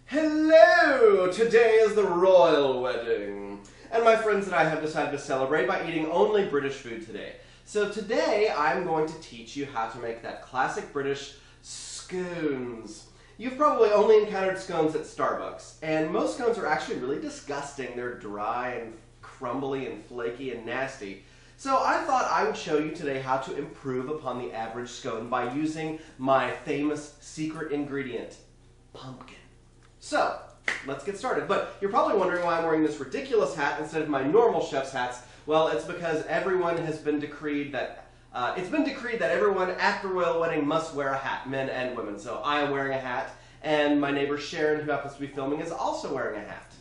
Hello! Today is the royal wedding. And my friends and I have decided to celebrate by eating only British food today. So today I'm going to teach you how to make that classic British scones. You've probably only encountered scones at Starbucks, and most scones are actually really disgusting. They're dry and crumbly and flaky and nasty. So I thought I would show you today how to improve upon the average scone by using my famous secret ingredient, pumpkin. So, let's get started. But you're probably wondering why I'm wearing this ridiculous hat instead of my normal chef's hats. Well, it's because everyone has been decreed that everyone at the royal wedding must wear a hat, men and women. So I am wearing a hat, and my neighbor Sharon, who happens to be filming, is also wearing a hat.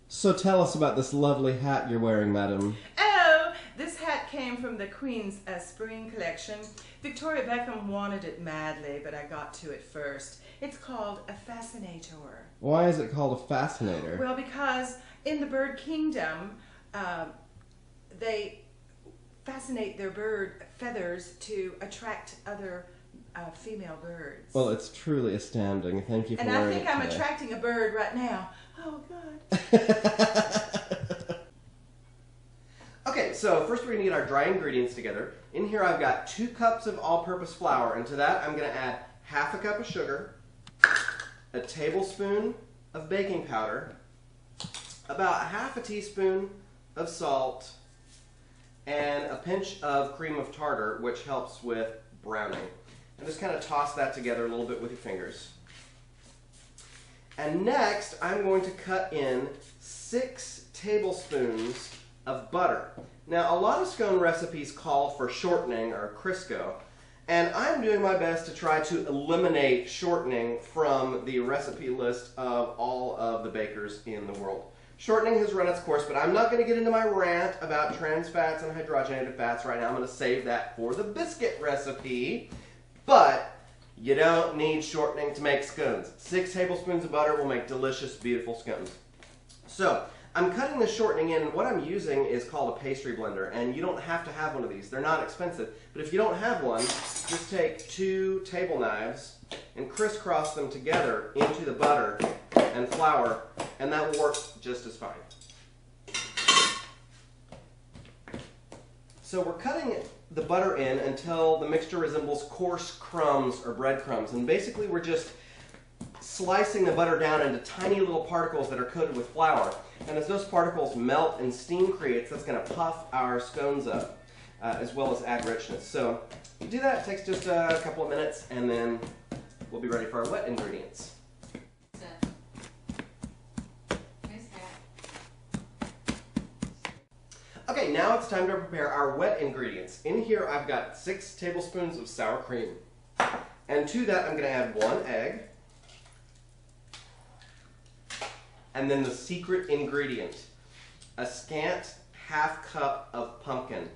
So tell us about this lovely hat you're wearing, madam. Oh, this hat came from the Queen's spring collection. Victoria Beckham wanted it madly, but I got to it first. It's called a fascinator. Why is it called a fascinator? Well, because in the bird kingdom, they fascinate their bird feathers to attract other female birds. Well, it's truly astounding. Thank you for wearing it. And I think I'm today. attracting a bird right now. Oh, God. Okay, so first we're going to get our dry ingredients together. In here I've got 2 cups of all-purpose flour. And to that I'm going to add half a cup of sugar, a tablespoon of baking powder, about half a teaspoon of salt, and a pinch of cream of tartar, which helps with browning. And just kind of toss that together a little bit with your fingers. And next, I'm going to cut in 6 tablespoons of butter. Now, a lot of scone recipes call for shortening or Crisco, and I'm doing my best to try to eliminate shortening from the recipe list of all of the bakers in the world. Shortening has run its course, but I'm not going to get into my rant about trans fats and hydrogenated fats right now. I'm going to save that for the biscuit recipe. But you don't need shortening to make scones. 6 tablespoons of butter will make delicious, beautiful scones. So I'm cutting the shortening in, and what I'm using is called a pastry blender, and you don't have to have one of these. They're not expensive, but if you don't have one, just take 2 table knives and crisscross them together into the butter and flour, and that will work just as fine. So we're cutting the butter in until the mixture resembles coarse crumbs or breadcrumbs, and basically we're just slicing the butter down into tiny little particles that are coated with flour. And as those particles melt and steam creates, that's going to puff our scones up, as well as add richness. So you do that, it takes just a couple of minutes, and then we'll be ready for our wet ingredients. Okay, now it's time to prepare our wet ingredients. In here I've got 6 tablespoons of sour cream. And to that I'm going to add 1 egg. And then the secret ingredient, a scant half cup of pumpkin.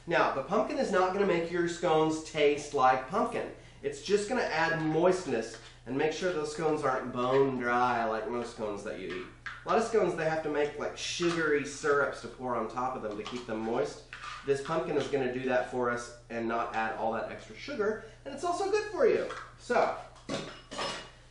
Now, the pumpkin is not going to make your scones taste like pumpkin. It's just going to add moistness and make sure those scones aren't bone dry like most scones that you eat. A lot of scones, they have to make like sugary syrups to pour on top of them to keep them moist. This pumpkin is going to do that for us and not add all that extra sugar, and it's also good for you. So,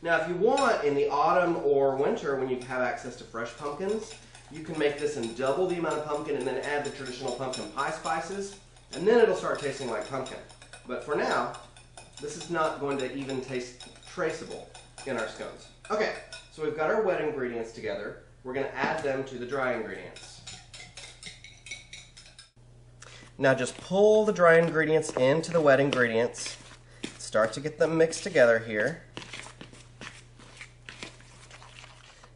now if you want, in the autumn or winter when you have access to fresh pumpkins, you can make this in double the amount of pumpkin and then add the traditional pumpkin pie spices, and then it'll start tasting like pumpkin. But for now, this is not going to even taste traceable in our scones. Okay, so we've got our wet ingredients together. We're going to add them to the dry ingredients. Now just pull the dry ingredients into the wet ingredients. Start to get them mixed together here.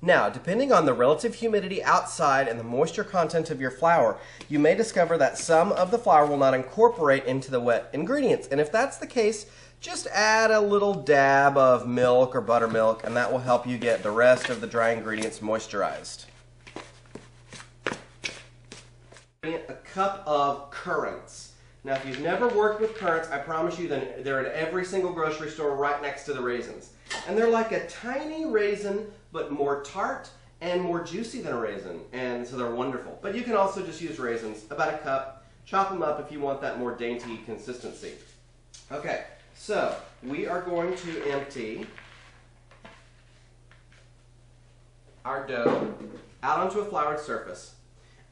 Now, depending on the relative humidity outside and the moisture content of your flour, you may discover that some of the flour will not incorporate into the wet ingredients. And if that's the case, just add a little dab of milk or buttermilk, and that will help you get the rest of the dry ingredients moisturized. A cup of currants. Now, if you've never worked with currants, I promise you they're in every single grocery store right next to the raisins. And they're like a tiny raisin, but more tart and more juicy than a raisin, and so they're wonderful. But you can also just use raisins, about a cup. Chop them up if you want that more dainty consistency. Okay, so we are going to empty our dough out onto a floured surface.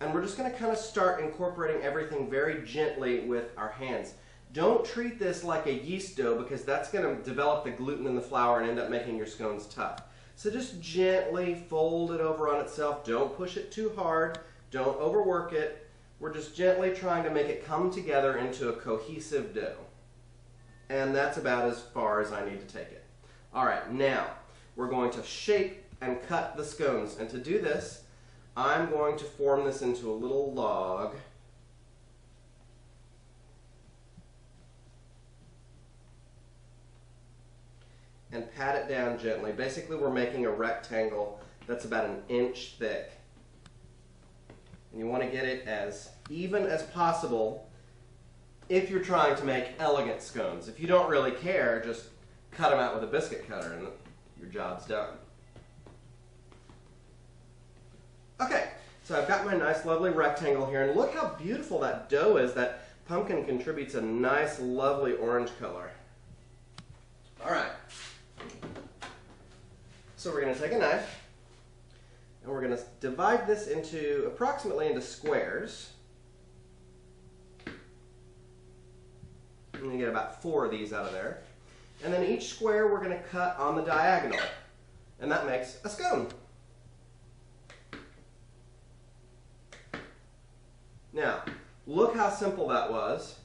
And we're just going to kind of start incorporating everything very gently with our hands. Don't treat this like a yeast dough because that's going to develop the gluten in the flour and end up making your scones tough. So just gently fold it over on itself. Don't push it too hard. Don't overwork it. We're just gently trying to make it come together into a cohesive dough. And that's about as far as I need to take it. All right, now we're going to shape and cut the scones. And to do this, I'm going to form this into a little log. And pat it down gently. Basically, we're making a rectangle that's about 1 inch thick. And you want to get it as even as possible if you're trying to make elegant scones. If you don't really care, just cut them out with a biscuit cutter and your job's done. Okay, so I've got my nice lovely rectangle here, and look how beautiful that dough is. That pumpkin contributes a nice lovely orange color. All right, so we're going to take a knife and we're going to divide this into approximately into squares. And you get about 4 of these out of there. And then each square we're going to cut on the diagonal, and that makes a scone. Now, look how simple that was.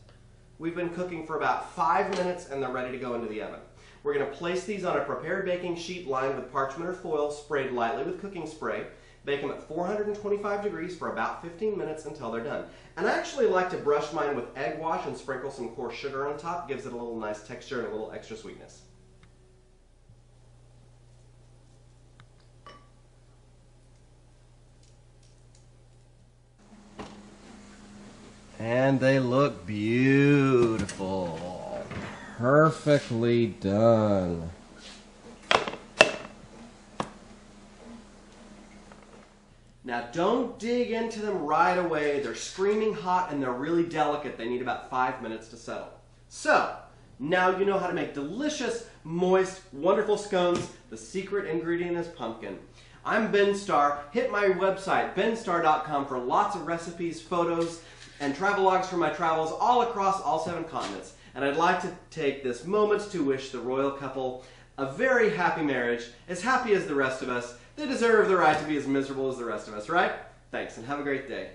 We've been cooking for about 5 minutes and they're ready to go into the oven. We're going to place these on a prepared baking sheet lined with parchment or foil, sprayed lightly with cooking spray. Bake them at 425 degrees for about 15 minutes until they're done. And I actually like to brush mine with egg wash and sprinkle some coarse sugar on top. Gives it a little nice texture and a little extra sweetness. And they look beautiful. Perfectly done. Now don't dig into them right away. They're screaming hot and they're really delicate. They need about 5 minutes to settle. So, now you know how to make delicious, moist, wonderful scones. The secret ingredient is pumpkin. I'm Ben Starr. Hit my website, benstarr.com, for lots of recipes, photos, and travelogues from my travels all across all 7 continents. And I'd like to take this moment to wish the royal couple a very happy marriage, as happy as the rest of us. They deserve the right to be as miserable as the rest of us, right? Thanks, and have a great day.